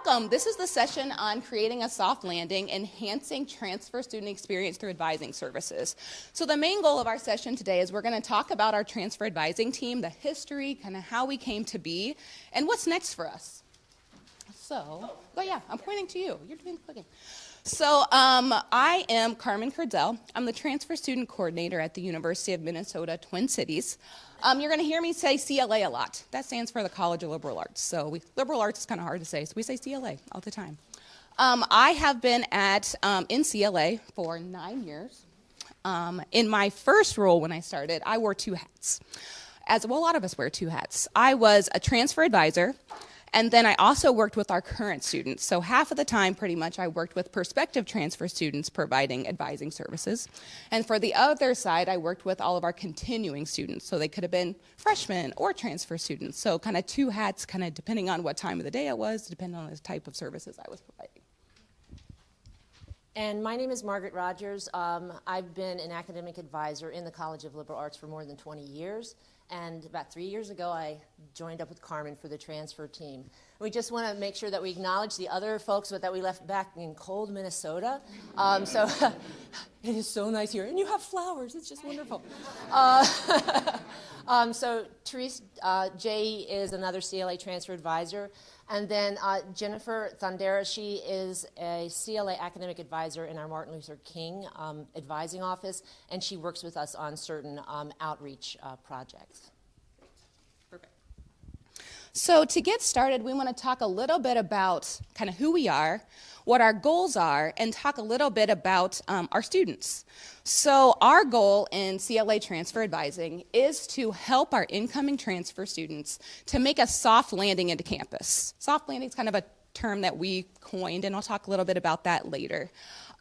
welcome. This is the session on creating a soft landing, enhancing transfer student experience through advising services. So the main goal of our session today is we're going to talk about our transfer advising team, the history, kind of how we came to be, and what's next for us. So, oh yeah, I'm pointing to you. You're doing the clicking. So I am Carmen Kurdziel. I'm the transfer student coordinator at the University of Minnesota Twin Cities. You're going to hear me say CLA a lot. That stands for the College of Liberal Arts. So liberal arts is kind of hard to say, so we say CLA all the time. I have been in CLA for 9 years. In my first role when I started, I wore two hats. A lot of us wear two hats. I was a transfer advisor. And then I also worked with our current students. So half of the time, pretty much, I worked with prospective transfer students providing advising services. And for the other side, I worked with all of our continuing students. So they could have been freshmen or transfer students. So kind of two hats, kind of depending on what time of the day it was, depending on the type of services I was providing. And my name is Margaret Rogers. I've been an academic advisor in the College of Liberal Arts for more than 20 years. And about 3 years ago, I joined up with Carmen for the transfer team. We just want to make sure that we acknowledge the other folks that we left back in cold Minnesota. So it is so nice here. And you have flowers. It's just wonderful. So Therese J. is another CLA transfer advisor. And then Jennifer Thundera, she is a CLA academic advisor in our Martin Luther King advising office, and she works with us on certain outreach projects. Perfect. So to get started, we want to talk a little bit about kind of who we are, what our goals are, and talk a little bit about our students. So our goal in CLA Transfer Advising is to help our incoming transfer students to make a soft landing into campus. Soft landing is kind of a term that we coined, and I'll talk a little bit about that later.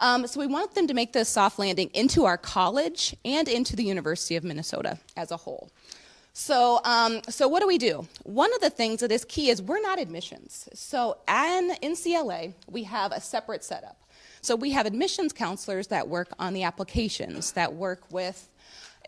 So we want them to make this soft landing into our college and into the University of Minnesota as a whole. So what do we do? One of the things that is key is we're not admissions. So in CLA, we have a separate setup. So we have admissions counselors that work on the applications, that work with,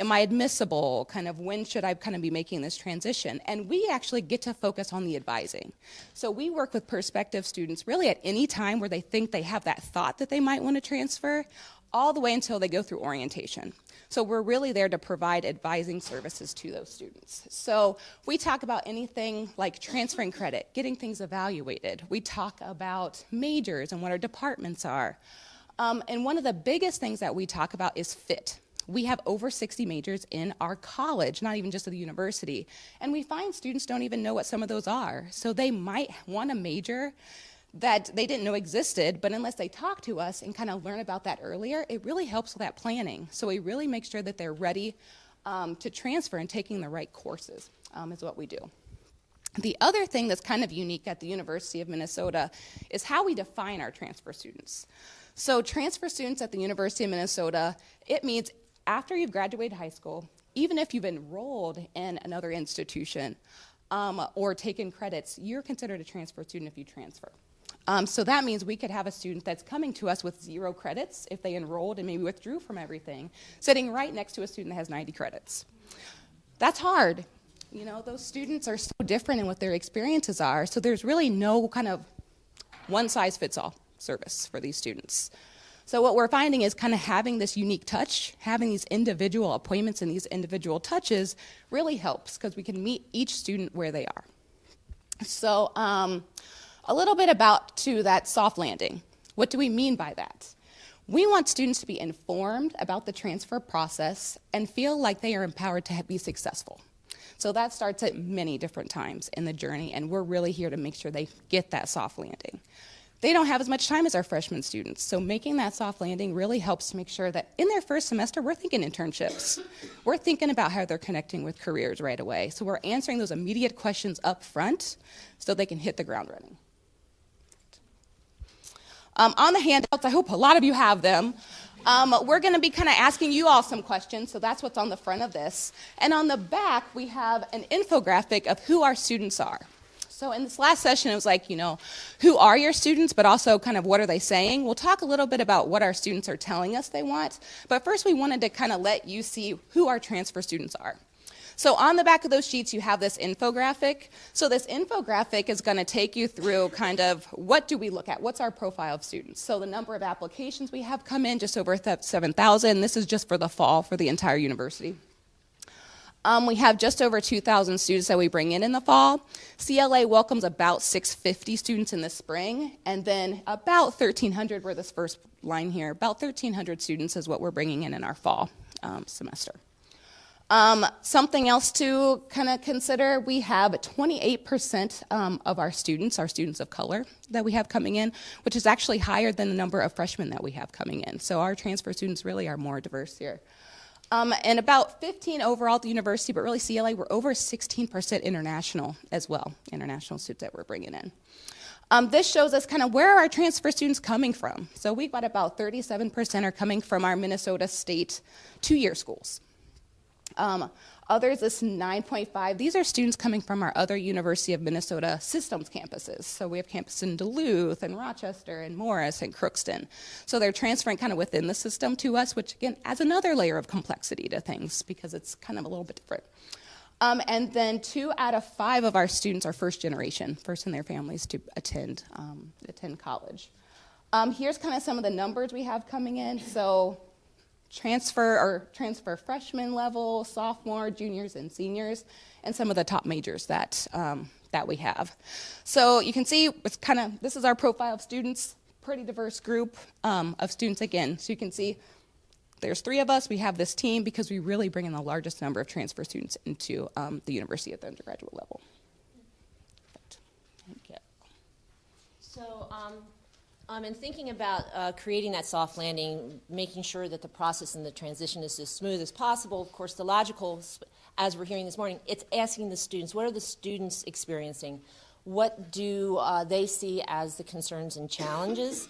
am I admissible, kind of when should I kind of be making this transition? And we actually get to focus on the advising. So we work with prospective students really at any time where they think they have that thought that they might want to transfer, all the way until they go through orientation. So we're really there to provide advising services to those students. So we talk about anything like transferring credit, getting things evaluated. We talk about majors and what our departments are. And one of the biggest things that we talk about is fit. We have over 60 majors in our college, not even just at the university. And we find students don't even know what some of those are. So they might want a major that they didn't know existed, but unless they talk to us and kind of learn about that earlier, it really helps with that planning. So we really make sure that they're ready to transfer and taking the right courses is what we do. The other thing that's kind of unique at the University of Minnesota is how we define our transfer students. So transfer students at the University of Minnesota, it means after you've graduated high school, even if you've enrolled in another institution or taken credits, you're considered a transfer student if you transfer. So that means we could have a student that's coming to us with 0 credits if they enrolled and maybe withdrew from everything, sitting right next to a student that has 90 credits. That's hard. You know, those students are so different in what their experiences are, so there's really no kind of one-size-fits-all service for these students. So what we're finding is kind of having this unique touch, having these individual appointments and these individual touches really helps because we can meet each student where they are. So a little bit about that soft landing. What do we mean by that? We want students to be informed about the transfer process and feel like they are empowered to be successful. So that starts at many different times in the journey, and we're really here to make sure they get that soft landing. They don't have as much time as our freshman students, so making that soft landing really helps to make sure that in their first semester, we're thinking internships. We're thinking about how they're connecting with careers right away. So we're answering those immediate questions up front so they can hit the ground running. On the handouts, I hope a lot of you have them. We're going to be kind of asking you all some questions, so that's what's on the front of this. And on the back, we have an infographic of who our students are. So in this last session, it was like, you know, who are your students, but also kind of what are they saying? We'll talk a little bit about what our students are telling us they want. But first, we wanted to kind of let you see who our transfer students are. So on the back of those sheets, you have this infographic. So this infographic is going to take you through kind of what do we look at? What's our profile of students? So the number of applications we have come in, just over 7,000. This is just for the fall for the entire university. We have just over 2,000 students that we bring in the fall. CLA welcomes about 650 students in the spring, and then about 1,300, where this first line here, about 1,300 students is what we're bringing in our fall semester. Something else to kind of consider, we have 28% of our students are students of color that we have coming in, which is actually higher than the number of freshmen that we have coming in. So our transfer students really are more diverse here. And about 15 overall at the university, but really CLA, we're over 16% international as well, international students that we're bringing in. This shows us kind of where are our transfer students coming from. So we've got about 37% are coming from our Minnesota State two-year schools. Others is 9.5. These are students coming from our other University of Minnesota systems campuses. So we have campuses in Duluth and Rochester and Morris and Crookston. So they're transferring kind of within the system to us, which again adds another layer of complexity to things because it's kind of a little bit different. And then 2 out of 5 of our students are first generation, first in their families to attend college. Here's kind of some of the numbers we have coming in. So transfer freshman level, sophomore, juniors, and seniors, and some of the top majors that we have. So you can see it's kind of, this is our profile of students, pretty diverse group of students again. So you can see there's 3 of us. We have this team because we really bring in the largest number of transfer students into the university at the undergraduate level. So, in thinking about creating that soft landing, making sure that the process and the transition is as smooth as possible, of course, the logical, as we're hearing this morning, it's asking the students, what are the students experiencing? What do they see as the concerns and challenges?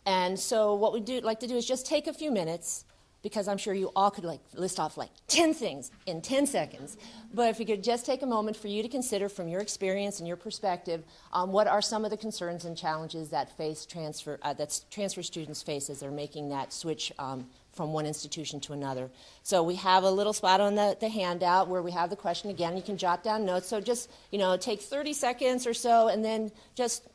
And so what we'd like to do is just take a few minutes, because I'm sure you all could list off 10 things in 10 seconds. But if you could just take a moment for you to consider from your experience and your perspective, what are some of the concerns and challenges that transfer students face as they're making that switch from one institution to another. So we have a little spot on the handout where we have the question again. You can jot down notes. So just, take 30 seconds or so and then just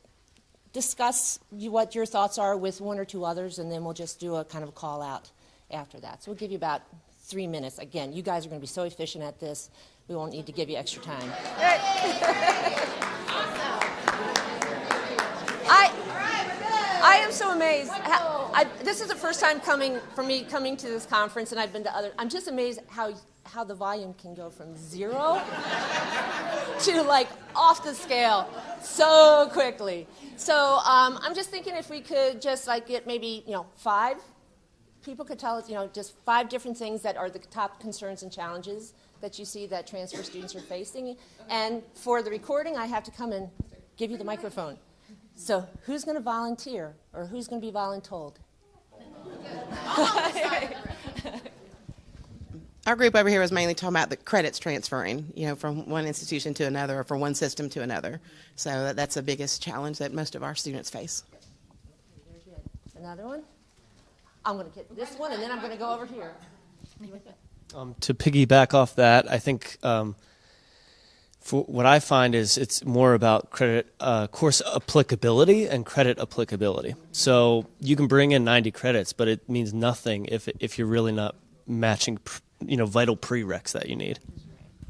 discuss what your thoughts are with 1 or 2 others, and then we'll just do a kind of call out after that. So we'll give you about 3 minutes. Again, you guys are going to be so efficient at this, we won't need to give you extra time. I am so amazed. This is the first time coming to this conference, and I've been to other. I'm just amazed how the volume can go from 0 to off the scale so quickly. So I'm just thinking if we could just get maybe 5 people could tell us, just 5 different things that are the top concerns and challenges that you see that transfer students are facing. And for the recording, I have to come and give you the microphone. So who's going to volunteer, or who's going to be voluntold? Our group over here was mainly talking about the credits transferring, from one institution to another or from one system to another. So that's the biggest challenge that most of our students face. Very good. Another one? I'm going to get this one, and then I'm going to go over here. To piggyback off that, I think for what I find is it's more about credit course applicability and credit applicability. So you can bring in 90 credits, but it means nothing if you're really not matching, vital prereqs that you need.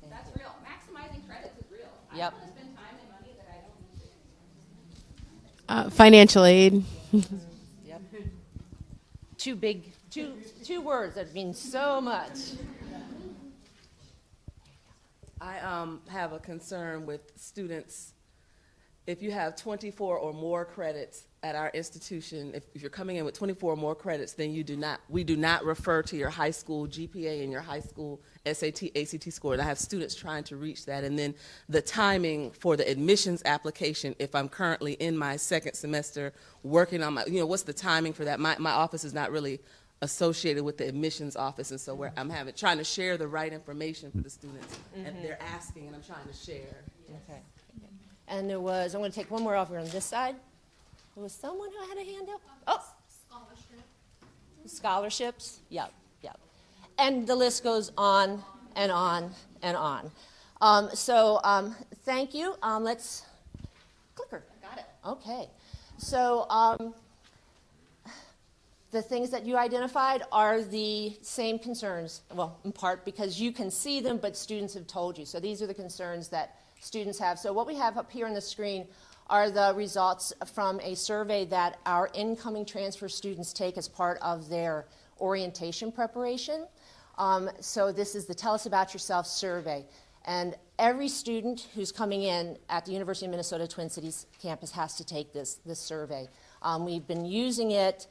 That's real. Maximizing credits is real. Yep. I don't want to spend time and money that I don't need to. Financial aid. Yep. Two words that mean so much. I have a concern with students. If you have 24 or more credits at our institution, if you're coming in with 24 or more credits, then we do not refer to your high school GPA and your high school SAT, ACT score. And I have students trying to reach that. And then the timing for the admissions application, if I'm currently in my second semester working on my, what's the timing for that? My office is not really associated with the admissions office, and so I'm trying to share the right information for the students, and they're asking, and I'm trying to share. Okay. And I'm going to take one more over on this side. There was someone who had a hand up. Oh, scholarships. Yep. And the list goes on and on and on. Thank you. Let's clicker. Got it. Okay. So the things that you identified are the same concerns, well, in part because you can see them, but students have told you. So these are the concerns that students have. So what we have up here on the screen are the results from a survey that our incoming transfer students take as part of their orientation preparation. So this is the Tell Us About Yourself survey. And every student who's coming in at the University of Minnesota Twin Cities campus has to take this survey. We've been using it,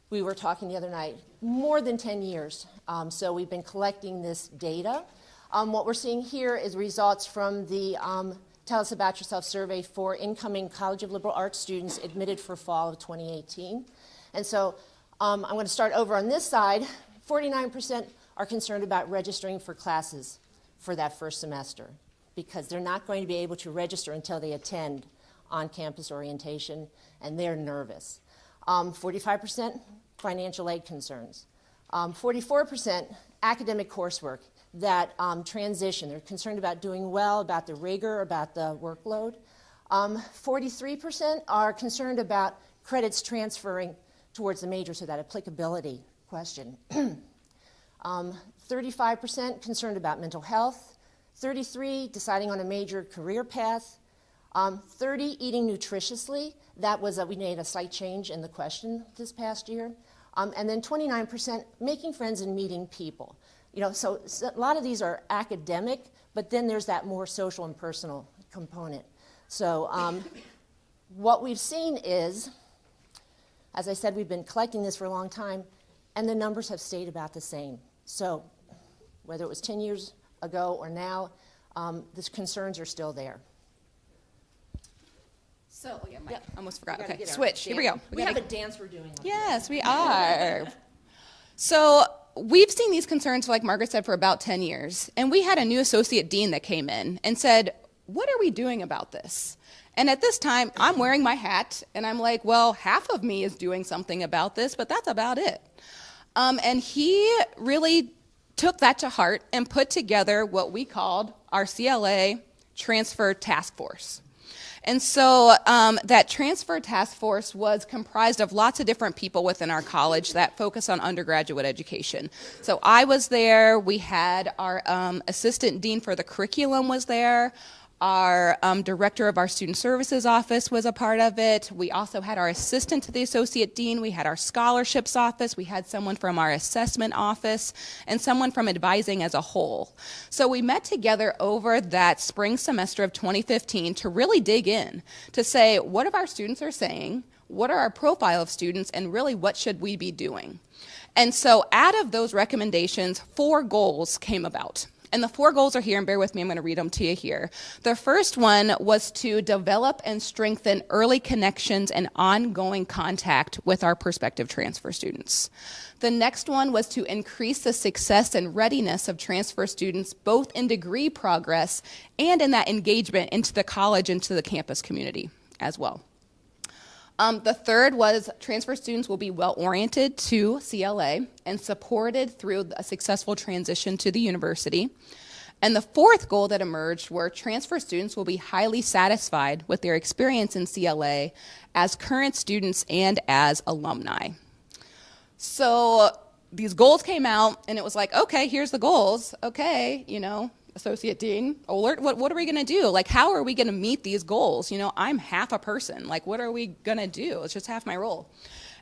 we were talking the other night, more than 10 years. So we've been collecting this data. What we're seeing here is results from the Tell Us About Yourself survey for incoming College of Liberal Arts students admitted for fall of 2018. And so I'm going to start over on this side. 49% are concerned about registering for classes for that first semester because they're not going to be able to register until they attend on-campus orientation, and they're nervous. 45% financial aid concerns. 44% academic coursework. That transition. They're concerned about doing well, about the rigor, about the workload. 43% are concerned about credits transferring towards the major, so that applicability question. 35% concerned about mental health. 33% deciding on a major career path. 30% eating nutritiously. That was we made a slight change in the question this past year. And then 29% making friends and meeting people. You know, so a lot of these are academic, but then there's that more social and personal component. So what we've seen is, as I said, we've been collecting this for a long time, and the numbers have stayed about the same. So whether it was 10 years ago or now, the concerns are still there. So, yeah, Mike, almost forgot. Okay, switch. Here we go. We have a dance we're doing. Yes, we are. So we've seen these concerns, like Margaret said, for about 10 years. And we had a new associate dean that came in and said, what are we doing about this? And at this time, I'm wearing my hat, and I'm like, well, half of me is doing something about this, but that's about it. And he really took that to heart and put together what we called our CLA Transfer Task Force. And so that transfer task force was comprised of lots of different people within our college that focus on undergraduate education. So I was there. We had our assistant dean for the curriculum was there. Our director of our student services office was a part of it. We also had our assistant to the associate dean. We had our scholarships office. We had someone from our assessment office and someone from advising as a whole. So we met together over that spring semester of 2015 to really dig in, to say what of our students are saying, what are our profile of students, and really what should we be doing. And so out of those recommendations, 4 goals came about. And the 4 goals are here, and bear with me, I'm going to read them to you here. The first one was to develop and strengthen early connections and ongoing contact with our prospective transfer students. The next one was to increase the success and readiness of transfer students, both in degree progress and in that engagement into the college, into the campus community as well. The third was transfer students will be well-oriented to CLA and supported through a successful transition to the university. And the fourth goal that emerged were transfer students will be highly satisfied with their experience in CLA as current students and as alumni. So these goals came out, and it was like, okay, here's the goals. Okay, you know, Associate Dean Ohlert, what are we going to do? Like, how are we going to meet these goals? You know, I'm half a person. Like, what are we going to do? It's just half my role.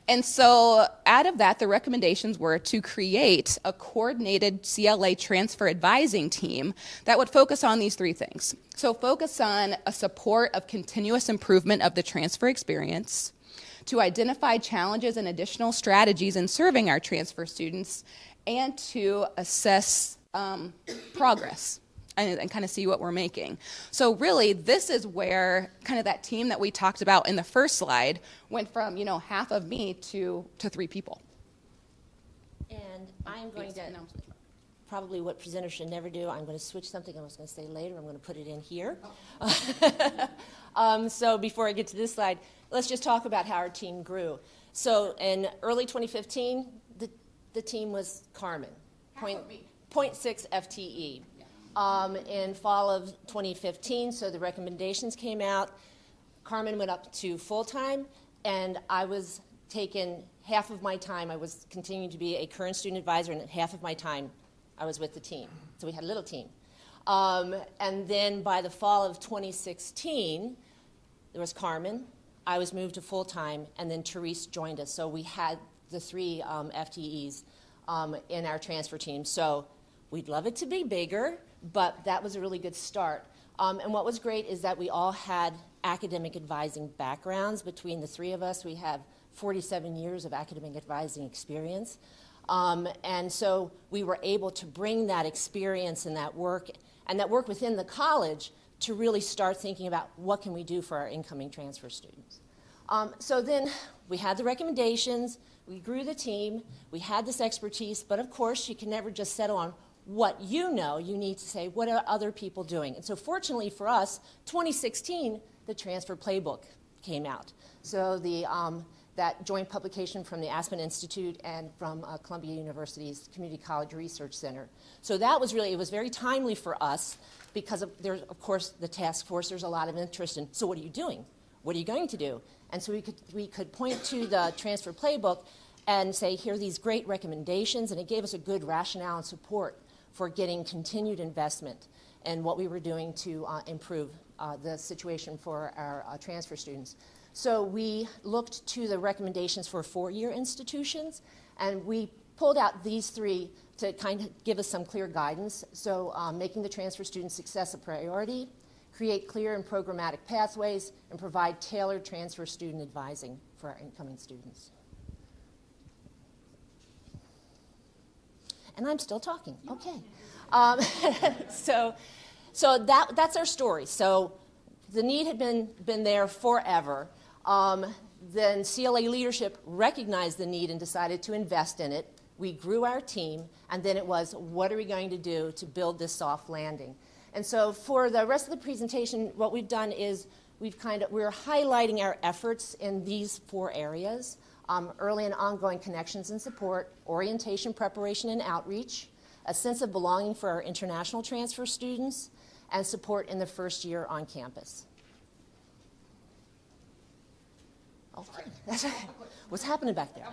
And so out of that, the recommendations were to create a coordinated CLA transfer advising team that would focus on these 3 things. So focus on a support of continuous improvement of the transfer experience, to identify challenges and additional strategies in serving our transfer students, and to assess progress and kind of see what we're making. So really, this is where kind of that team that we talked about in the first slide went from, you know, half of me to 3 people. And I'm going to, probably what presenters should never do, I'm going to switch something I was going to say later. I'm going to put it in here. So before I get to this slide, let's just talk about how our team grew. So in early 2015, the team was Carmen. 0.6 FTE. in fall of 2015, so the recommendations came out. Carmen went up to full-time, and I was taken half of my time. I was continuing to be a current student advisor, and half of my time I was with the team. So we had a little team. And then by the fall of 2016, there was Carmen. I was moved to full-time, and then Therese joined us. So we had the 3 FTEs in our transfer team. So we'd love it to be bigger, but that was a really good start. And what was great is that we all had academic advising backgrounds. Between the 3 of us, we have 47 years of academic advising experience. And so we were able to bring that experience and that work within the college to really start thinking about what can we do for our incoming transfer students. So then we had the recommendations, we grew the team, we had this expertise, but of course you can never just settle on what you know. You need to say, what are other people doing? And so fortunately for us, 2016, the transfer playbook came out. So that joint publication from the Aspen Institute and from Columbia University's Community College Research Center. So that was really, it was very timely for us because there's, of course, the task force, there's a lot of interest in, so what are you doing? What are you going to do? And so we could point to the transfer playbook and say, here are these great recommendations, and it gave us a good rationale and support for getting continued investment in what we were doing to improve the situation for our transfer students. So we looked to the recommendations for 4-year institutions, and we pulled out these 3 to kind of give us some clear guidance. So making the transfer student success a priority, create clear and programmatic pathways, and provide tailored transfer student advising for our incoming students. And I'm still talking, okay. So that's our story. So the need had been there forever. Then CLA leadership recognized the need and decided to invest in it. We grew our team, and then it was, what are we going to do to build this soft landing? And so for the rest of the presentation, what we've done is we're highlighting our efforts in these 4 areas: early and ongoing connections and support, orientation, preparation, and outreach, a sense of belonging for our international transfer students, and support in the first year on campus. Okay, that's what's happening back there.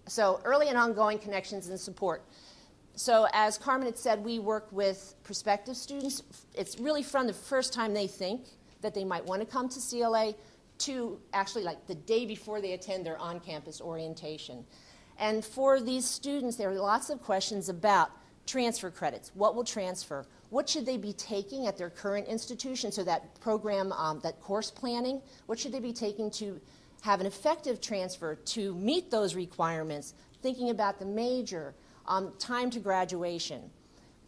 So early and ongoing connections and support. So as Carmen had said, we work with prospective students. It's really from the first time they think that they might want to come to CLA to actually like the day before they attend their on-campus orientation. And for these students, there are lots of questions about transfer credits. What will transfer? What should they be taking at their current institution? So that program, that course planning, what should they be taking to have an effective transfer to meet those requirements, thinking about the major, time to graduation.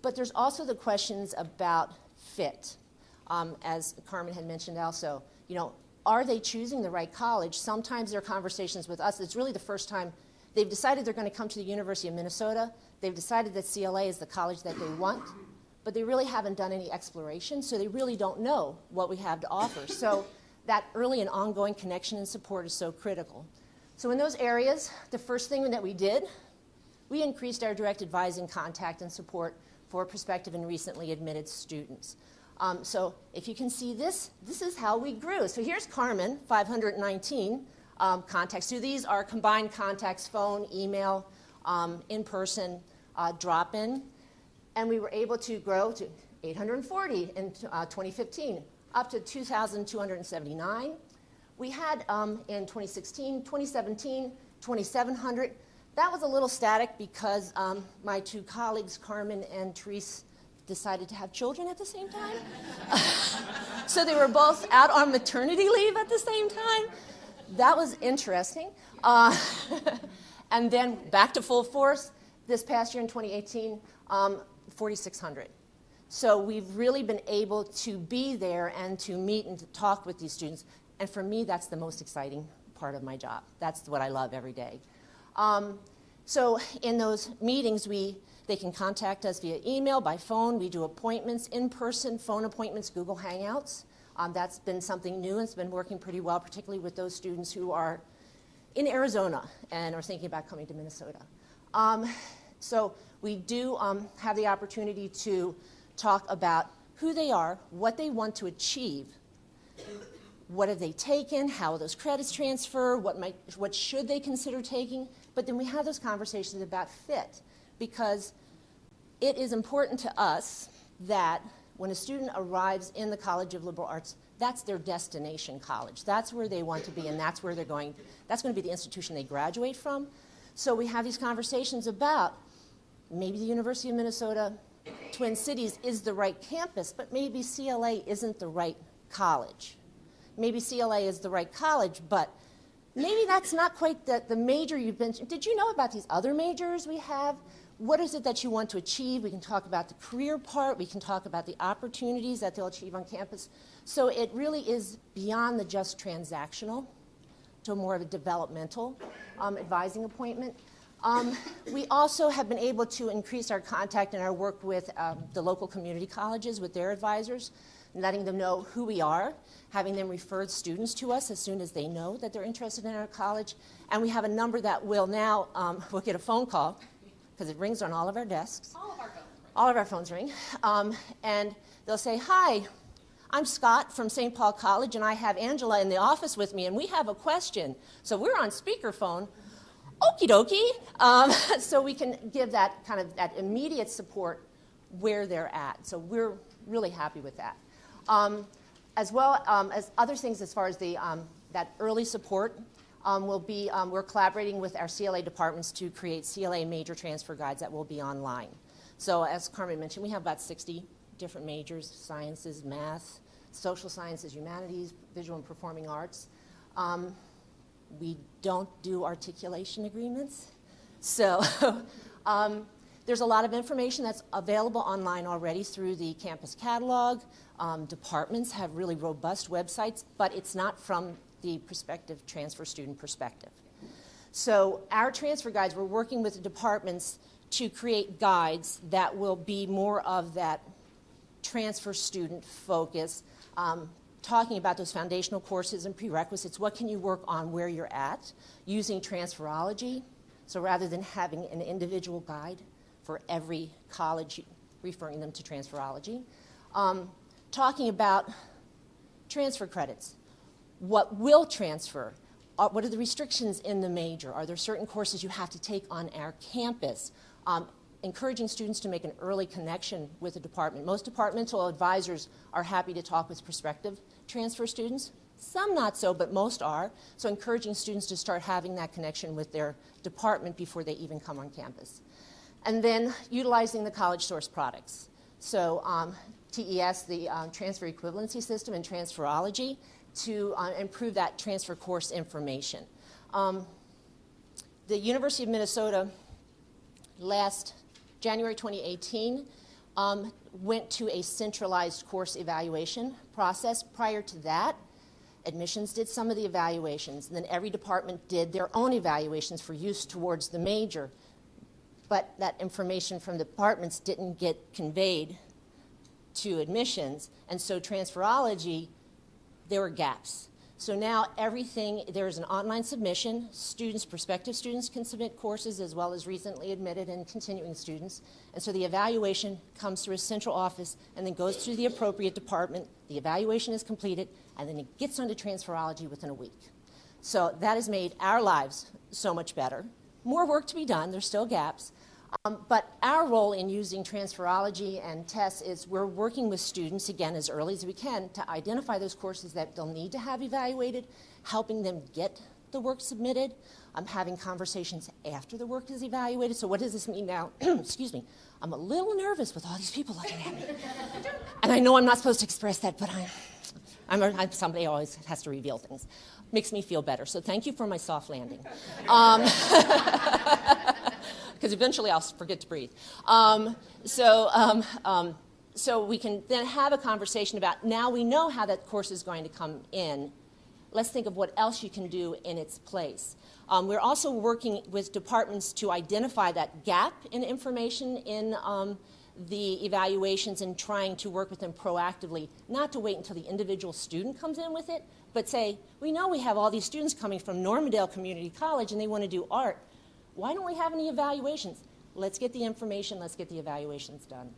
But there's also the questions about fit. As Carmen had mentioned also, are they choosing the right college? Sometimes their conversations with us, it's really the first time they've decided they're going to come to the University of Minnesota. They've decided that CLA is the college that they want, but they really haven't done any exploration, so they really don't know what we have to offer. So that early and ongoing connection and support is so critical. So in those areas, the first thing that we did, we increased our direct advising contact and support for prospective and recently admitted students. So if you can see this is how we grew. So here's Carmen, 519 contacts. So these are combined contacts, phone, email, in-person, drop-in. And we were able to grow to 840 in 2015, up to 2,279. We had in 2016, 2017, 2,700. That was a little static because my 2 colleagues, Carmen and Therese, decided to have children at the same time. So they were both out on maternity leave at the same time. That was interesting. And then back to full force this past year in 2018, 4,600. So we've really been able to be there and to meet and to talk with these students. And for me, that's the most exciting part of my job. That's what I love every day. So in those meetings, they can contact us via email, by phone. We do appointments, in-person phone appointments, Google Hangouts. That's been something new and it's been working pretty well, particularly with those students who are in Arizona and are thinking about coming to Minnesota. So we do have the opportunity to talk about who they are, what they want to achieve, what have they taken, how those credits transfer, what should they consider taking, but then we have those conversations about fit, because it is important to us that when a student arrives in the College of Liberal Arts, that's their destination college. That's where they want to be, and that's where they're going. That's going to be the institution they graduate from. So we have these conversations about maybe the University of Minnesota Twin Cities is the right campus, but maybe CLA isn't the right college. Maybe CLA is the right college, but maybe that's not quite the major you've been. Did you know about these other majors we have? What is it that you want to achieve? We can talk about the career part. We can talk about the opportunities that they'll achieve on campus. So it really is beyond the just transactional to more of a developmental advising appointment. We also have been able to increase our contact and our work with the local community colleges, with their advisors, letting them know who we are, having them refer students to us as soon as they know that they're interested in our college. And we have a number that will now, we'll get a phone call, because it rings on all of our desks. All of our phones ring. All of our phones ring. And they'll say, hi, I'm Scott from St. Paul College, and I have Angela in the office with me, and we have a question. So we're on speakerphone. Okie dokie. So we can give that kind of that immediate support where they're at. So we're really happy with that. As well as other things as far as the, that early support will be, we're collaborating with our CLA departments to create CLA major transfer guides that will be online. So as Carmen mentioned, we have about 60 different majors: sciences, math, social sciences, humanities, visual and performing arts. We don't do articulation agreements. So there's a lot of information that's available online already through the campus catalog. Departments have really robust websites, but it's not from the prospective transfer student perspective. So our transfer guides, we're working with the departments to create guides that will be more of that transfer student focus, talking about those foundational courses and prerequisites. What can you work on where you're at, using transferology. So rather than having an individual guide for every college, referring them to transferology. Talking about transfer credits. What will transfer? What are the restrictions in the major? Are there certain courses you have to take on our campus? Encouraging students to make an early connection with the department. Most departmental advisors are happy to talk with prospective transfer students. Some not so, but most are. So encouraging students to start having that connection with their department before they even come on campus. And then utilizing the college source products. So TES, the transfer equivalency system, and transferology to improve that transfer course information. The University of Minnesota last January 2018 went to a centralized course evaluation process. Prior to that, admissions did some of the evaluations, and then every department did their own evaluations for use towards the major. But that information from the departments didn't get conveyed to admissions, and so transferology, there were gaps. So now everything, there's an online submission. Students, prospective students can submit courses as well as recently admitted and continuing students. And so the evaluation comes through a central office and then goes through the appropriate department. The evaluation is completed, and then it gets onto transferology within a week. So that has made our lives so much better. More work to be done, there's still gaps. But our role in using transferology and tests is we're working with students, again, as early as we can, to identify those courses that they'll need to have evaluated, helping them get the work submitted, having conversations after the work is evaluated. So what does this mean now? Excuse me. I'm a little nervous with all these people looking at me. And I know I'm not supposed to express that, but I'm somebody who always has to reveal things. Makes me feel better. So thank you for my soft landing. Because eventually I'll forget to breathe. So we can then have a conversation about, now we know how that course is going to come in. Let's think of what else you can do in its place. We're also working with departments to identify that gap in information in the evaluations and trying to work with them proactively, not to wait until the individual student comes in with it, but say, we know we have all these students coming from Normandale Community College and they want to do art. Why don't we have any evaluations? Let's get the information, let's get the evaluations done.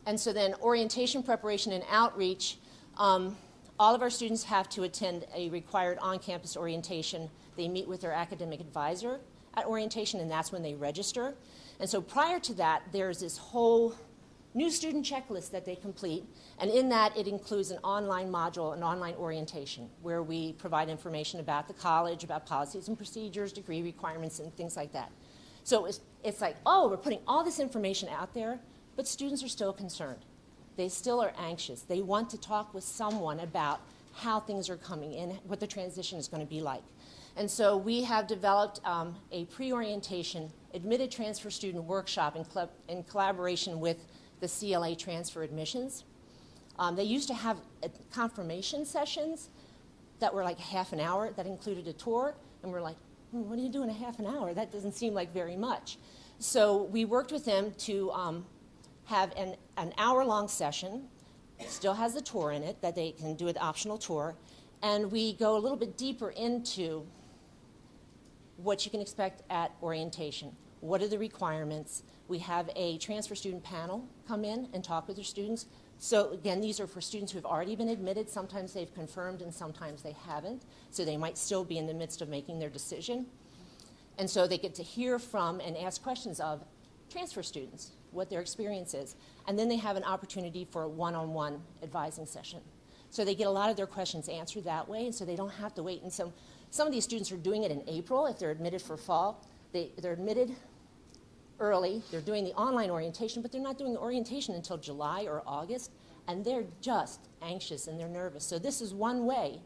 And so then orientation, preparation, and outreach, all of our students have to attend a required on-campus orientation. They meet with their academic advisor at orientation, and that's when they register. And so prior to that, there's this whole new student checklist that they complete, and in that it includes an online module, an online orientation, where we provide information about the college, about policies and procedures, degree requirements, and things like that. So it's like, oh, we're putting all this information out there, but students are still concerned. They still are anxious. They want to talk with someone about how things are coming in, what the transition is going to be like. And so we have developed a pre-orientation admitted transfer student workshop in collaboration with the CLA transfer admissions. They used to have confirmation sessions that were like half an hour that included a tour, and we're like, what are you doing a half an hour? That doesn't seem like very much. So we worked with them to have an hour-long session. It still has the tour in it, that they can do an optional tour, and we go a little bit deeper into what you can expect at orientation. What are the requirements? We have a transfer student panel come in and talk with their students. So again, these are for students who have already been admitted. Sometimes they've confirmed and sometimes they haven't. So they might still be in the midst of making their decision. And so they get to hear from and ask questions of transfer students, what their experience is. And then they have an opportunity for a one-on-one advising session. So they get a lot of their questions answered that way, and so they don't have to wait. And some of these students are doing it in April if they're admitted for fall. They're admitted early. They're doing the online orientation, but they're not doing the orientation until July or August, and they're just anxious and they're nervous. So this is one way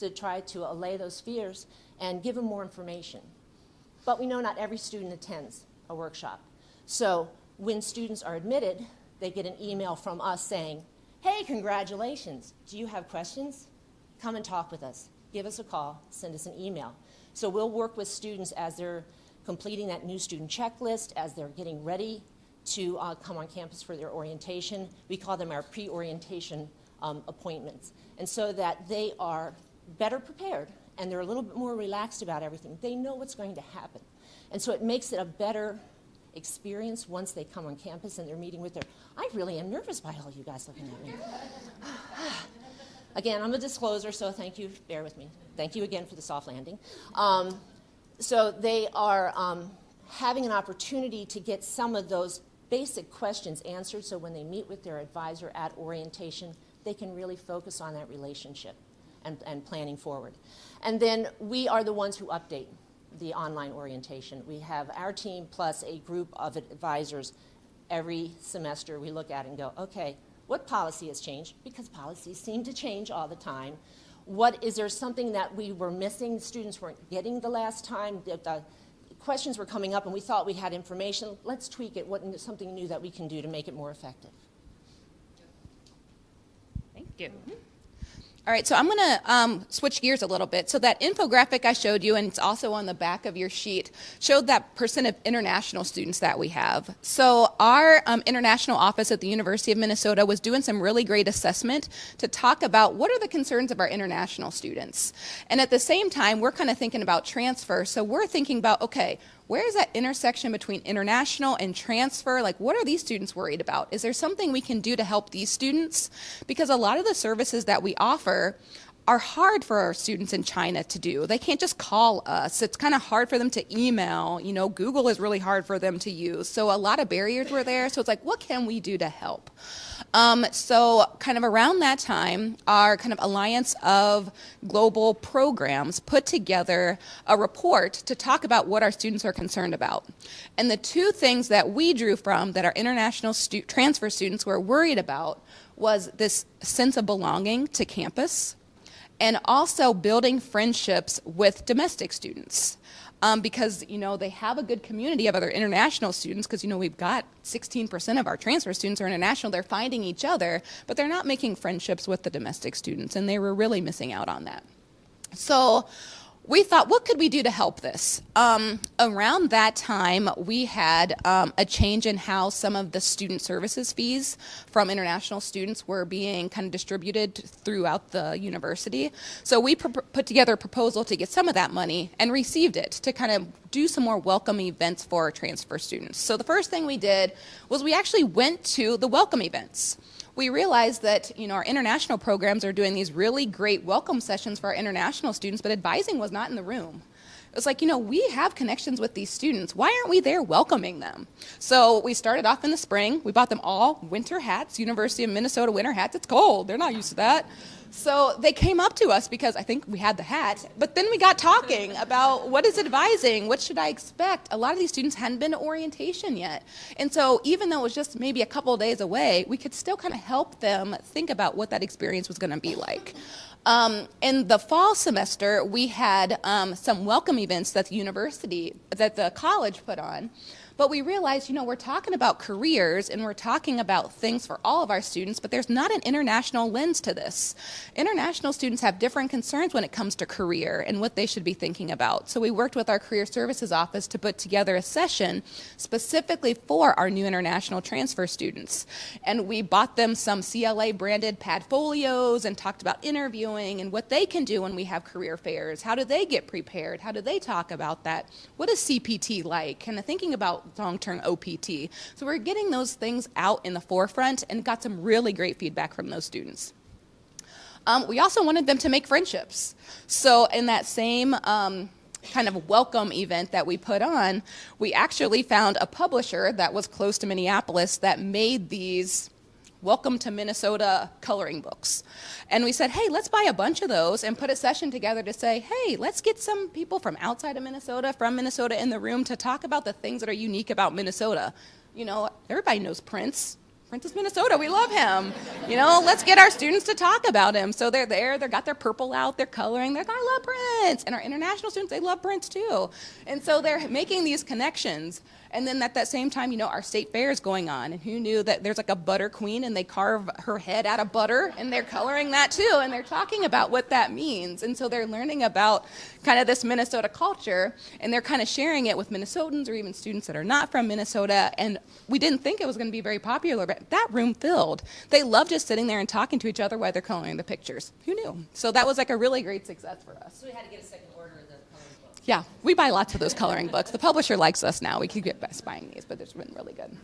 to try to allay those fears and give them more information. But we know not every student attends a workshop. So when students are admitted, they get an email from us saying, hey, congratulations. Do you have questions? Come and talk with us. Give us a call. Send us an email. So we'll work with students as they're completing that new student checklist, as they're getting ready to come on campus for their orientation. We call them our pre-orientation appointments. And so that they are better prepared and they're a little bit more relaxed about everything. They know what's going to happen. And so it makes it a better experience once they come on campus and they're meeting with their, I really am nervous by all you guys looking at me. Again, I'm a discloser, so thank you, bear with me. Thank you again for the soft landing. So they are having an opportunity to get some of those basic questions answered, so when they meet with their advisor at orientation, they can really focus on that relationship and planning forward. And then we are the ones who update the online orientation. We have our team plus a group of advisors every semester. We look at it and go, okay, what policy has changed? Because policies seem to change all the time. Is there something that we were missing, students weren't getting the last time? The questions were coming up and we thought we had information. Let's tweak it. What is something new that we can do to make it more effective? Thank you. All right, so I'm going to switch gears a little bit. So that infographic I showed you, and it's also on the back of your sheet, showed that percent of international students that we have. So our international office at the University of Minnesota was doing some really great assessment to talk about what are the concerns of our international students. And at the same time, we're kind of thinking about transfer. So we're thinking about, okay, where is that intersection between international and transfer? Like, what are these students worried about? Is there something we can do to help these students? Because a lot of the services that we offer are hard for our students in China to do. They can't just call us. It's kind of hard for them to email. You know, Google is really hard for them to use. So a lot of barriers were there. So it's like, what can we do to help? So kind of around that time, our kind of Alliance of Global Programs put together a report to talk about what our students are concerned about. And the two things that we drew from that our international transfer students were worried about was this sense of belonging to campus and also building friendships with domestic students. Because, you know, they have a good community of other international students because, you know, we've got 16% of our transfer students are international. They're finding each other, but they're not making friendships with the domestic students, and they were really missing out on that. So we thought, what could we do to help this? Around that time, we had a change in how some of the student services fees from international students were being kind of distributed throughout the university. So we put together a proposal to get some of that money and received it to kind of do some more welcome events for our transfer students. So the first thing we did was we actually went to the welcome events. We realized that, our international programs are doing these really great welcome sessions for our international students, but advising was not in the room. It was like, we have connections with these students. Why aren't we there welcoming them? So we started off in the spring. We bought them all winter hats, University of Minnesota winter hats. It's cold. They're not used to that. So they came up to us because I think we had the hat, but then we got talking about what is advising, what should I expect? A lot of these students hadn't been to orientation yet. And so even though it was just maybe a couple of days away, we could still kind of help them think about what that experience was going to be like. In the fall semester, we had some welcome events that the college put on. But we realized, we're talking about careers and we're talking about things for all of our students, but there's not an international lens to this. International students have different concerns when it comes to career and what they should be thinking about. So we worked with our career services office to put together a session specifically for our new international transfer students. And we bought them some CLA branded padfolios and talked about interviewing and what they can do when we have career fairs. How do they get prepared? How do they talk about that? What is CPT like? Kind of thinking about long-term OPT. So we're getting those things out in the forefront and got some really great feedback from those students. We also wanted them to make friendships. So in that same kind of welcome event that we put on, we actually found a publisher that was close to Minneapolis that made these Welcome to Minnesota coloring books. And we said, hey, let's buy a bunch of those and put a session together to say, hey, let's get some people from outside of Minnesota, from Minnesota in the room to talk about the things that are unique about Minnesota. Everybody knows Prince. Prince is Minnesota. We love him. Let's get our students to talk about him. So they're there. They've got their purple out. They're coloring. They're like, I love Prince. And our international students, they love Prince too. And so they're making these connections. And then at that same time, our state fair is going on. And who knew that there's like a butter queen and they carve her head out of butter and they're coloring that too. And they're talking about what that means. And so they're learning about kind of this Minnesota culture and they're kind of sharing it with Minnesotans or even students that are not from Minnesota. And we didn't think it was going to be very popular, but that room filled. They love just sitting there and talking to each other while they're coloring the pictures. Who knew? So that was like a really great success for us. So we had to get a second order of the coloring book. Yeah, we buy lots of those coloring books. The publisher likes us now. We could get best buying these, but it's been really good.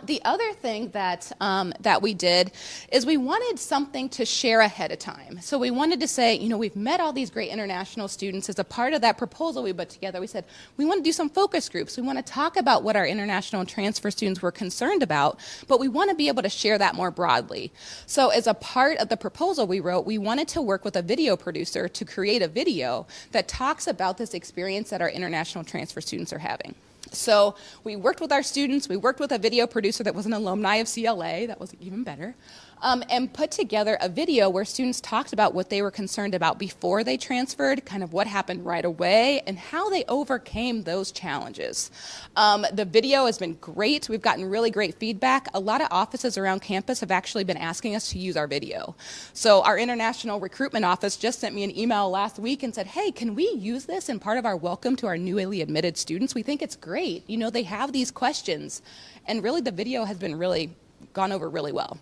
The other thing that we did is we wanted something to share ahead of time. So we wanted to say, we've met all these great international students. As a part of that proposal we put together, we said, we want to do some focus groups. We want to talk about what our international transfer students were concerned about, but we want to be able to share that more broadly. So as a part of the proposal we wrote, we wanted to work with a video producer to create a video that talks about this experience that our international transfer students are having. So we worked with our students, we worked with a video producer that was an alumni of CLA, that was even better, and put together a video where students talked about what they were concerned about before they transferred, kind of what happened right away, and how they overcame those challenges. The video has been great. We've gotten really great feedback. A lot of offices around campus have actually been asking us to use our video. So our international recruitment office just sent me an email last week and said, hey, can we use this in part of our welcome to our newly admitted students? We think it's great. They have these questions. And really the video has been really gone over really well.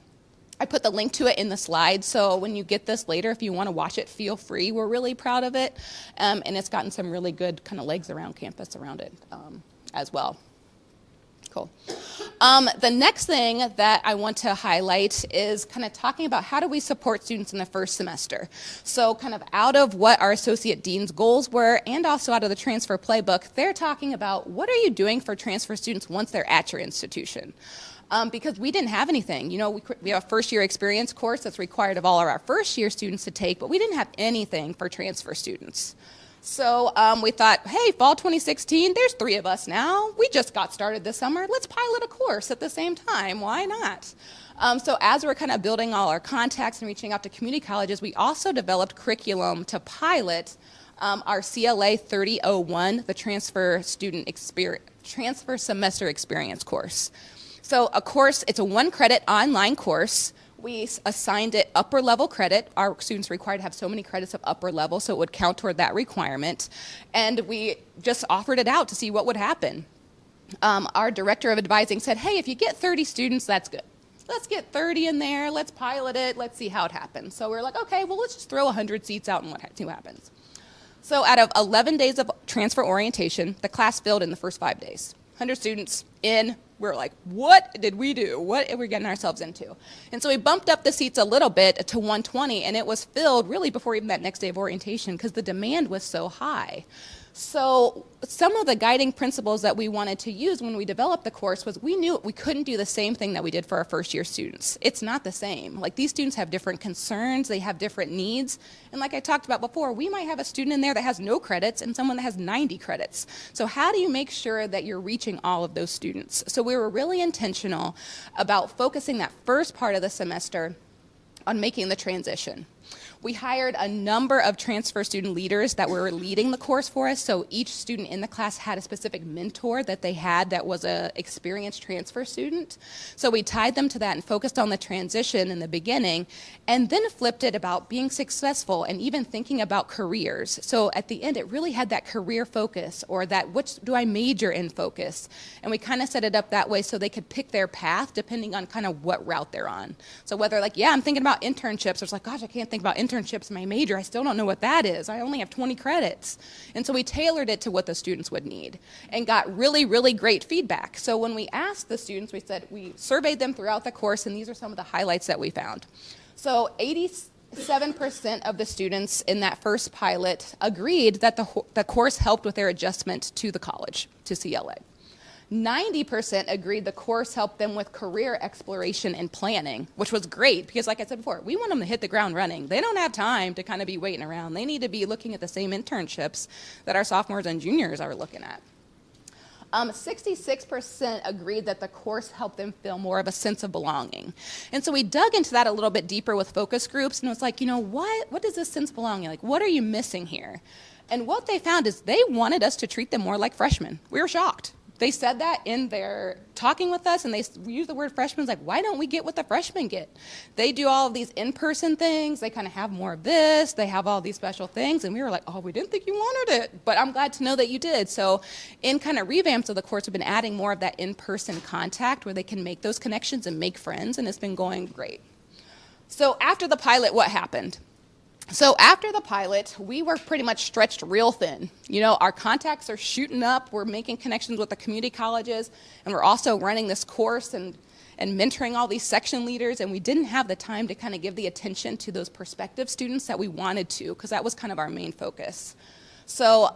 I put the link to it in the slides, so when you get this later, if you want to watch it, feel free. We're really proud of it, and it's gotten some really good kind of legs around campus around it as well. Cool. The next thing that I want to highlight is kind of talking about how do we support students in the first semester. So kind of out of what our associate dean's goals were and also out of the transfer playbook, they're talking about what are you doing for transfer students once they're at your institution. Because we didn't have anything. We have a first-year experience course that's required of all of our first-year students to take, but we didn't have anything for transfer students. So we thought, hey, fall 2016, there's 3 of us now. We just got started this summer. Let's pilot a course at the same time. Why not? So as we're kind of building all our contacts and reaching out to community colleges, we also developed curriculum to pilot our CLA 3001, the transfer semester experience course. So a course, it's a 1-credit online course We assigned it upper level credit. Our students required to have so many credits of upper level, so it would count toward that requirement. And we just offered it out to see what would happen. Our director of advising said, hey, if you get 30 students, that's good. Let's get 30 in there, let's pilot it, let's see how it happens. So we're like, okay, well, let's just throw 100 seats out and see what happens. So out of 11 days of transfer orientation, the class filled in the first 5 days. 100 students in, we're like, what did we do? What are we getting ourselves into? And so we bumped up the seats a little bit to 120, and it was filled really before even that next day of orientation because the demand was so high. So some of the guiding principles that we wanted to use when we developed the course was we knew we couldn't do the same thing that we did for our first-year students. It's not the same. Like, these students have different concerns, they have different needs, and like I talked about before, we might have a student in there that has no credits and someone that has 90 credits. So how do you make sure that you're reaching all of those students? So we were really intentional about focusing that first part of the semester on making the transition. We hired a number of transfer student leaders that were leading the course for us, so each student in the class had a specific mentor that they had that was an experienced transfer student. So we tied them to that and focused on the transition in the beginning, and then flipped it about being successful and even thinking about careers. So at the end, it really had that career focus, or that which do I major in focus, and we kind of set it up that way so they could pick their path depending on kind of what route they're on. So whether like, yeah, I'm thinking about internships, or it's like, gosh, I can't think about internships in my major. I still don't know what that is. I only have 20 credits. And so we tailored it to what the students would need and got really, really great feedback. So when we asked the students, we surveyed them throughout the course, and these are some of the highlights that we found. So 87% of the students in that first pilot agreed that the course helped with their adjustment to the college, to CLA. 90% agreed the course helped them with career exploration and planning, which was great because, like I said before, we want them to hit the ground running. They don't have time to kind of be waiting around. They need to be looking at the same internships that our sophomores and juniors are looking at. 66% agreed that the course helped them feel more of a sense of belonging. And so we dug into that a little bit deeper with focus groups, and it was like, you know, what is this sense of belonging? Like, what are you missing here? And what they found is they wanted us to treat them more like freshmen. We were shocked. They said that in their talking with us, and they used the word freshmen. Like, why don't we get what the freshmen get? They do all of these in-person things. They kind of have more of this. They have all these special things. And we were like, oh, we didn't think you wanted it. But I'm glad to know that you did. So in kind of revamps of the course, we've been adding more of that in-person contact where they can make those connections and make friends, and it's been going great. So after the pilot, what happened? So after the pilot, we were pretty much stretched real thin. You know, our contacts are shooting up. We're making connections with the community colleges, and we're also running this course and mentoring all these section leaders, and we didn't have the time to kind of give the attention to those prospective students that we wanted to, because that was kind of our main focus. So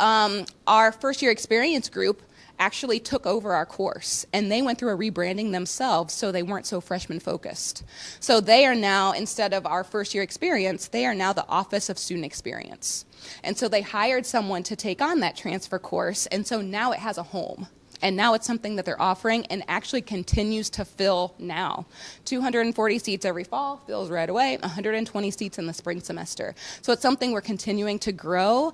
our first-year experience group actually took over our course, and they went through a rebranding themselves so they weren't so freshman focused. So they are now, instead of our first year experience, they are now the Office of Student Experience. And so they hired someone to take on that transfer course, and so now it has a home. And now it's something that they're offering and actually continues to fill now. 240 seats every fall, fills right away, 120 seats in the spring semester. So it's something we're continuing to grow.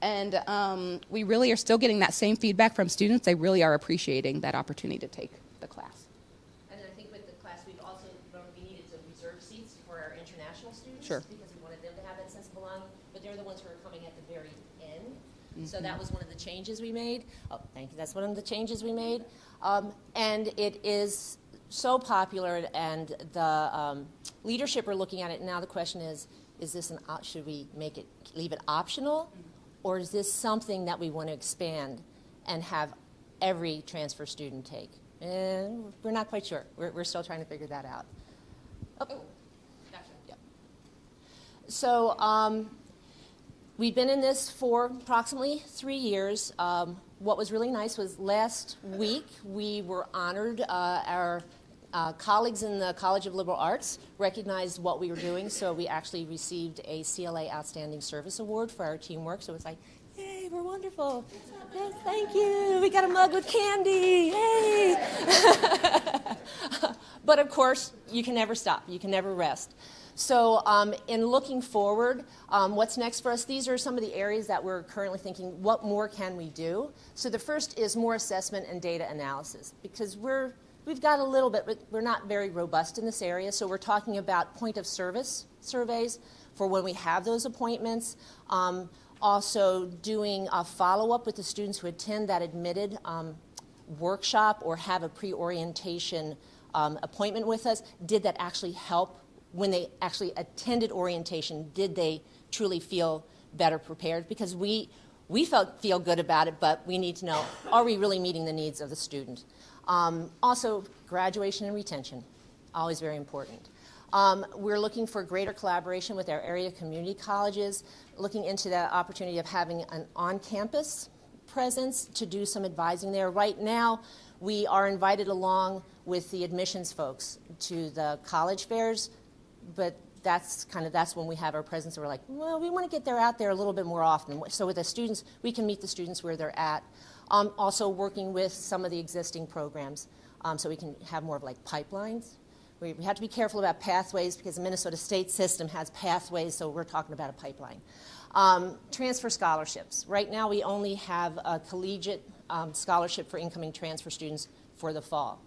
And we really are still getting that same feedback from students. They really are appreciating that opportunity to take the class. And I think with the class, we've also we needed to reserve seats for our international students. Sure. Because we wanted them to have that sense of belonging. But they're the ones who are coming at the very end. Mm-hmm. So that was one of the changes we made. Oh, thank you. That's one of the changes we made. And it is so popular, and the leadership are looking at it. Now the question is this should we leave it optional? Or is this something that we want to expand and have every transfer student take? And we're not quite sure. We're still trying to figure that out. Oh, gotcha. Yep. So we've been in this for approximately 3 years. What was really nice was last week we were honored. Our colleagues in the College of Liberal Arts recognized what we were doing, so we actually received a CLA Outstanding Service Award for our teamwork. So it's like, yay, we're wonderful. Yes, thank you. We got a mug with candy. Yay. But of course, you can never stop. You can never rest. So in looking forward, what's next for us? These are some of the areas that we're currently thinking, what more can we do? So the first is more assessment and data analysis, because we're We've got a little bit, but we're not very robust in this area, so we're talking about point of service surveys for when we have those appointments. Also doing a follow-up with the students who attend that admitted workshop or have a pre-orientation appointment with us. Did that actually help when they actually attended orientation? Did they truly feel better prepared? Because we feel good about it, but we need to know, are we really meeting the needs of the student? Also, graduation and retention, always very important. We're looking for greater collaboration with our area community colleges, looking into the opportunity of having an on-campus presence to do some advising there. Right now, we are invited along with the admissions folks to the college fairs, but that's when we have our presence. We're like, well, we want to get out there a little bit more often. So with the students, we can meet the students where they're at. Also working with some of the existing programs so we can have more of like pipelines. We have to be careful about pathways because the Minnesota state system has pathways, so we're talking about a pipeline. Transfer scholarships. Right now we only have a collegiate scholarship for incoming transfer students for the fall.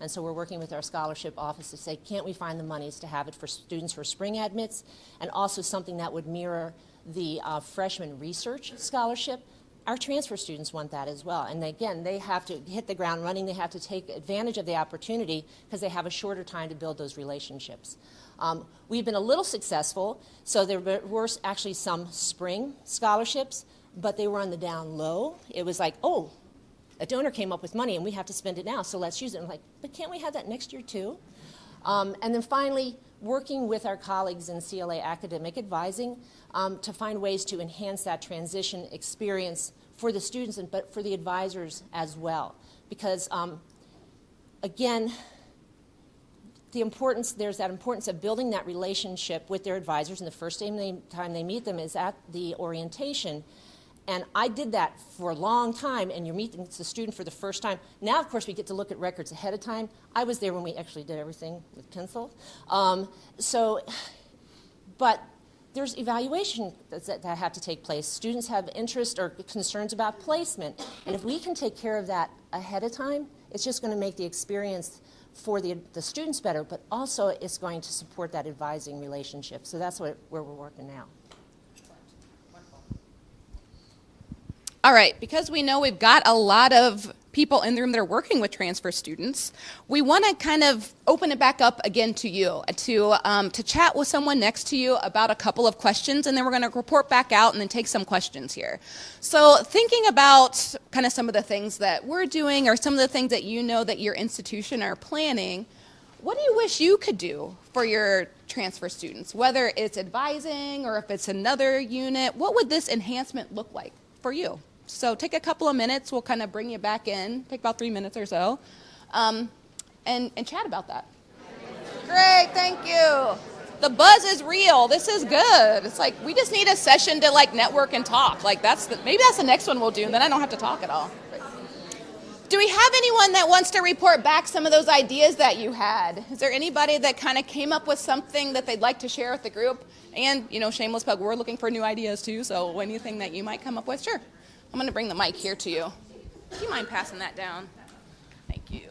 And so we're working with our scholarship office to say, can't we find the monies to have it for students for spring admits, and also something that would mirror the freshman research scholarship. Our transfer students want that as well. And again, they have to hit the ground running. They have to take advantage of the opportunity because they have a shorter time to build those relationships. We've been a little successful. So there were actually some spring scholarships, but they were on the down low. It was like, oh, a donor came up with money and we have to spend it now, so let's use it. I'm like, but can't we have that next year too? And then finally, working with our colleagues in CLA Academic Advising to find ways to enhance that transition experience for the students, but for the advisors as well. Because, again, there's that importance of building that relationship with their advisors, and the first time they meet them is at the orientation. And I did that for a long time, and you're meeting the student for the first time. Now, of course, we get to look at records ahead of time. I was there when we actually did everything with pencil. But there's evaluation that have to take place. Students have interest or concerns about placement. And if we can take care of that ahead of time, it's just going to make the experience for the students better, but also it's going to support that advising relationship. So that's where we're working now. All right, because we know we've got a lot of people in the room that are working with transfer students, we want to kind of open it back up again to you, to chat with someone next to you about a couple of questions, and then we're going to report back out and then take some questions here. So thinking about kind of some of the things that we're doing or some of the things that you know that your institution are planning, what do you wish you could do for your transfer students? Whether it's advising or if it's another unit, what would this enhancement look like for you? So take a couple of minutes. We'll kind of bring you back in, take about 3 minutes or so, and chat about that. Great, thank you. The buzz is real. This is good. It's like we just need a session to like network and talk. Like maybe that's the next one we'll do, and then I don't have to talk at all. Do we have anyone that wants to report back some of those ideas that you had? Is there anybody that kind of came up with something that they'd like to share with the group? And, shameless plug, we're looking for new ideas too, so anything that you might come up with, sure. I'm going to bring the mic here to you. Do you mind passing that down? Thank you.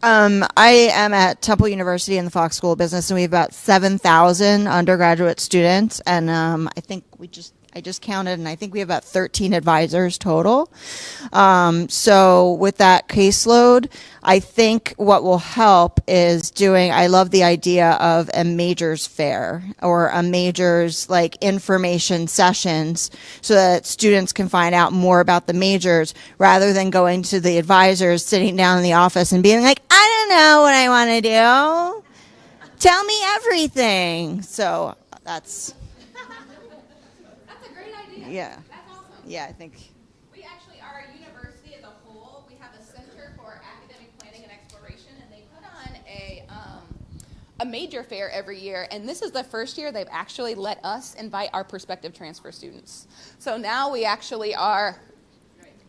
I am at Temple University in the Fox School of Business, and we have about 7,000 undergraduate students, and I think I just counted, and I think we have about 13 advisors total. So with that caseload, I think what will help is I love the idea of a majors fair or a majors like information sessions so that students can find out more about the majors rather than going to the advisors, sitting down in the office and being like, I don't know what I want to do. Tell me everything. So that's yeah. That's awesome. Yeah, I think. We actually, our university as a whole, we have a Center for Academic Planning and Exploration, and they put on a major fair every year, and this is the first year they've actually let us invite our prospective transfer students. So now we actually are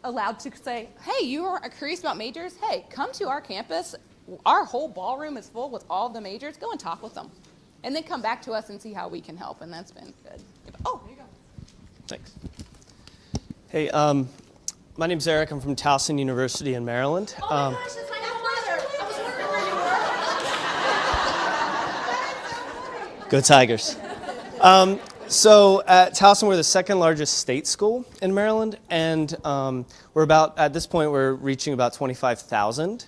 allowed to say, hey, you are curious about majors? Hey, come to our campus. Our whole ballroom is full with all the majors. Go and talk with them. And then come back to us and see how we can help, and that's been good. Oh, there you go. Thanks. Hey, my name's Eric. I'm from Towson University in Maryland. Oh my gosh, that's my Go Tigers. So at Towson, we're the second largest state school in Maryland, and we're about, at this point, we're reaching about 25,000.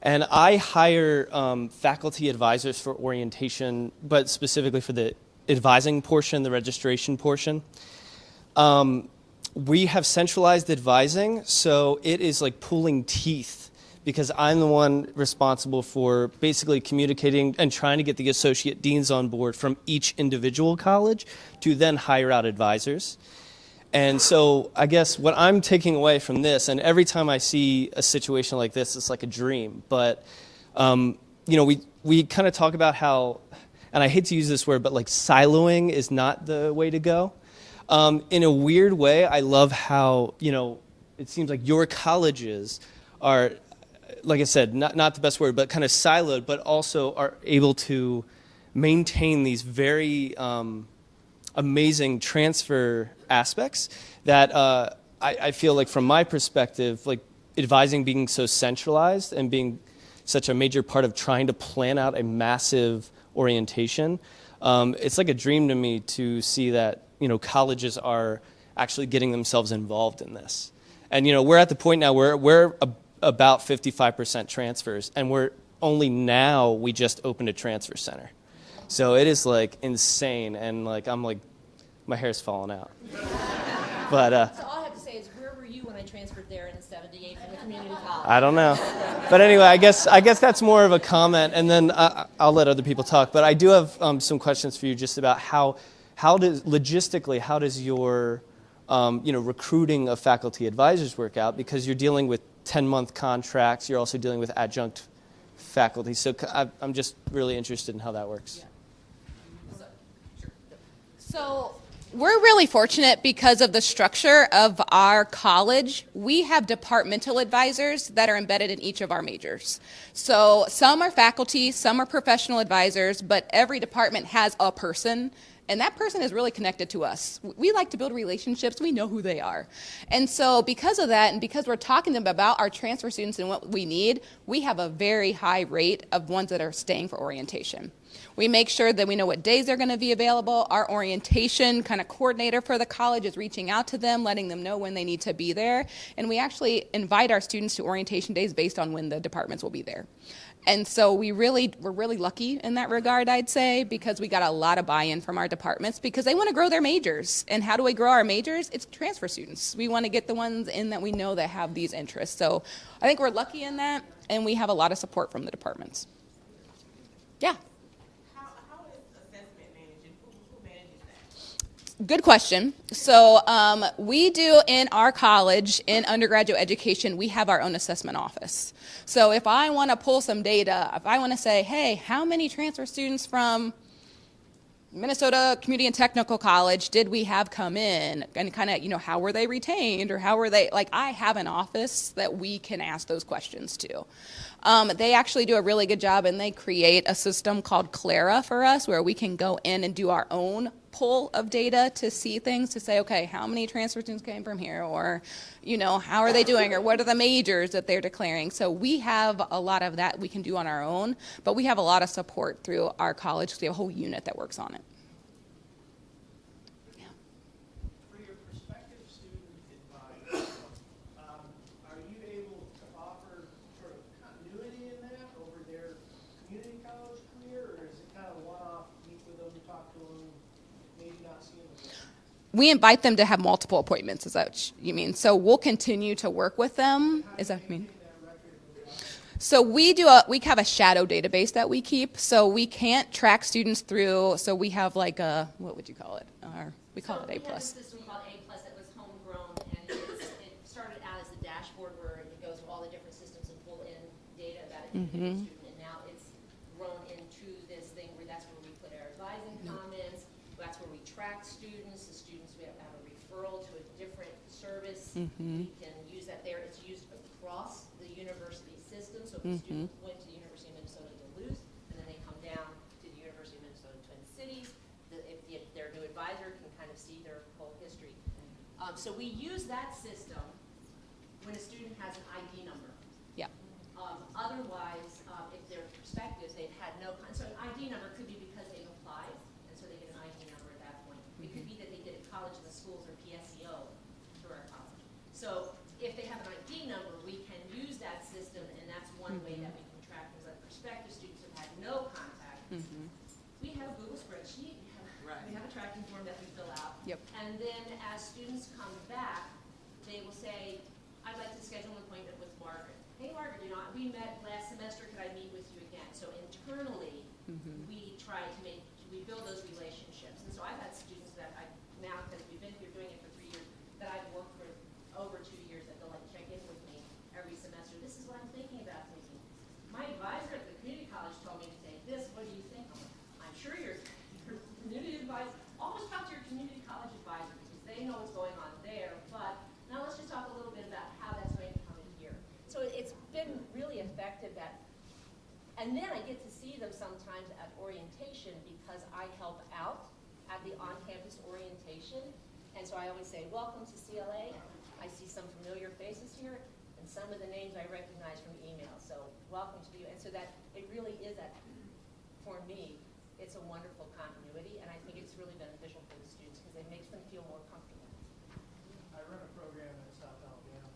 And I hire faculty advisors for orientation, but specifically for the advising portion, the registration portion. We have centralized advising, so it is like pulling teeth, because I'm the one responsible for basically communicating and trying to get the associate deans on board from each individual college to then hire out advisors. And so I guess what I'm taking away from this, and every time I see a situation like this, it's like a dream. But, we kind of talk about how, and I hate to use this word, but like siloing is not the way to go. In a weird way, I love how, it seems like your colleges are, like I said, not the best word, but kind of siloed, but also are able to maintain these very amazing transfer aspects that I feel like from my perspective, like advising being so centralized and being such a major part of trying to plan out a massive orientation, it's like a dream to me to see that, colleges are actually getting themselves involved in this. And, we're at the point now where we're about 55% transfers, and we just opened a transfer center. So it is like insane, and like I'm like, my hair's falling out. But So all I have to say is, where were you when I transferred there in '78 from the community college? I don't know. But anyway, I guess that's more of a comment, and then I'll let other people talk. But I do have some questions for you just about how does your recruiting of faculty advisors work out, because you're dealing with 10-month contracts. You're also dealing with adjunct faculty. So I'm just really interested in how that works. So we're really fortunate because of the structure of our college. We have departmental advisors that are embedded in each of our majors. So some are faculty, some are professional advisors, but every department has a person. And that person is really connected to us. We like to build relationships. We know who they are. And so because of that, and because we're talking to them about our transfer students and what we need, we have a very high rate of ones that are staying for orientation. We make sure that we know what days they're going to be available. Our orientation kind of coordinator for the college is reaching out to them, letting them know when they need to be there. And we actually invite our students to orientation days based on when the departments will be there. And so we're really lucky in that regard, I'd say, because we got a lot of buy-in from our departments because they want to grow their majors. And how do we grow our majors? It's transfer students. We want to get the ones in that we know that have these interests. So I think we're lucky in that, and we have a lot of support from the departments. Yeah. How is assessment managed? Who manages that? Good question. So we do in our college, in undergraduate education, we have our own assessment office. So if I want to pull some data, if I want to say, hey, how many transfer students from Minnesota Community and Technical College did we have come in, and kind of, how were they retained, or how were they, I have an office that we can ask those questions to. They actually do a really good job, and they create a system called Clara for us where we can go in and do our own pull of data to see things, to say, okay, how many transfer students came from here, or, how are they doing, or what are the majors that they're declaring. So we have a lot of that we can do on our own, but we have a lot of support through our college because we have a whole unit that works on it. Yeah. For your prospective student advisors, are you able to offer sort of continuity in that over their community college career, or is it kind of one-off, meet with them, talk to them, maybe not see them again? We invite them to have multiple appointments, is that what you mean? So we'll continue to work with them, is that what you mean? So we have a shadow database that we keep, so we can't track students through, so we have like a, what would you call it? We call it A+. We have a system called A+ that was homegrown, and it started out as a dashboard where it goes to all the different systems and pull in data about a student, and now it's grown into this thing where that's where we put our advising comments, that's where we track students. The students, we have a referral to a different service. We can use that there. It's used across the university system, so if a student went to the University of Minnesota Duluth, and then they come down to the University of Minnesota Twin Cities, if their new advisor can kind of see their whole history. So we use that system when a student has an ID number. Yeah. Otherwise, if they're prospective, they've had no, so an ID number could be because they've applied, college and the schools are PSEO through our college. So if they have an ID number, we can use that system, and that's one way that we can track things. Like prospective students who have had no contact. We have a Google spreadsheet. We have a tracking form that we fill out. Yep. And then as students come back, they will say, I'd like to schedule an appointment with Margaret. Hey, Margaret, you know, we met last semester. Could I meet with you again? So internally, we try to we build those relationships. And so I've had students that now, because we've been here doing it for 3 years, that I've worked for over 2 years, that they'll like check in with me every semester. This is what I'm thinking about taking. My advisor at the community college told me to take this. What do you think? I'm sure your community advisor, always talk to your community college advisor because they know what's going on there. But now let's just talk a little bit about how that's going to come in here. So it's been really effective and then I get to see them sometimes at orientation because I help out at the on-campus orientation. And so I always say, welcome to CLA. I see some familiar faces here and some of the names I recognize from email. So welcome to you. And so that it really is, for me, it's a wonderful continuity, and I think it's really beneficial for the students because it makes them feel more comfortable. I run a program in South Alabama.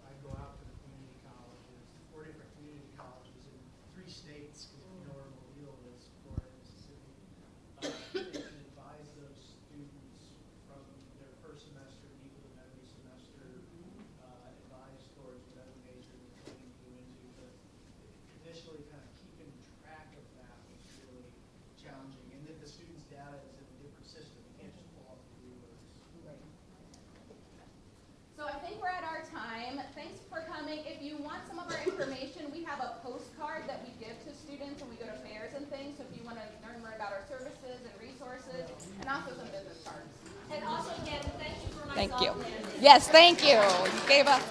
I go out to the community colleges, 4 different community colleges in 3 states, because you know where Mobile is, Florida, Mississippi. They can advise those students from their first semester, meet with them every semester, advise towards whatever major they're planning to go into. But initially, kind of keeping track of that was really challenging. And then the students' data is in a different system. You can't just pull up the rulers. So I think we're at our time. Thanks for coming. If you want some of our information, we have a postcard that we give to students when we go to fairs and things. So if you want to learn more about our services and resources, and also some business cards. And also, again, thank you for my Thank you. soft landing. Yes, thank you. You gave us